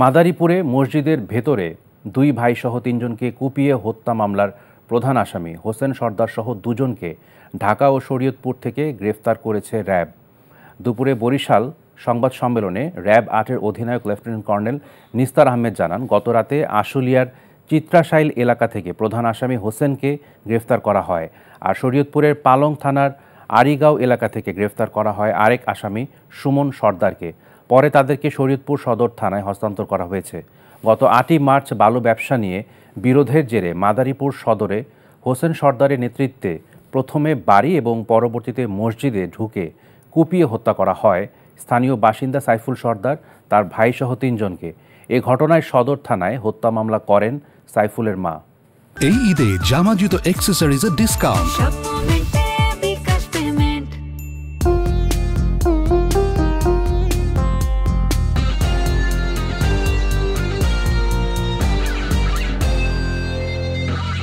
মাদারীপুরে মসজিদের ভেতরে দুই ভাইসহ তিনজনকে কুপিয়ে হত্যা মামলার প্রধান আসামি হোসেন সর্দার সহ দুজনকে ঢাকা ও শরীয়তপুর থেকে গ্রেফতার করেছে র্যাব। দুপুরে বরিশাল সংবাদ সম্মেলনে র্যাব ৮-এর অধিনায়ক লেফটেন্যান্ট কর্নেল নিস্তার আহমেদ জানান, গতরাতে আশুলিয়ার চিত্রাশাইল এলাকা থেকে প্রধান আসামি হোসেনকে গ্রেফতার করা হয়, আর শরীয়তপুরের পালং থানার আরিগাঁও এলাকা থেকে গ্রেফতার করা হয় আরেক আসামি সুমন সর্দারকে। পরে তাদেরকে শরীয়তপুর সদর থানায় হস্তান্তর করা হয়েছে। গত ৮ই মার্চ বালু ব্যবসা নিয়ে বিরোধের জেরে মাদারীপুর সদরে হোসেন সর্দারের নেতৃত্বে প্রথমে বাড়ি এবং পরবর্তীতে মসজিদে ঢুকে কুপিয়ে হত্যা করা হয় স্থানীয় বাসিন্দা সাইফুল সর্দার, তার ভাইসহ তিনজনকে। এ ঘটনায় সদর থানায় হত্যা মামলা করেন সাইফুলের মা। এই ঈদে জামা জুতো অ্যাক্সেসরিজের ডিসকাউন্ট।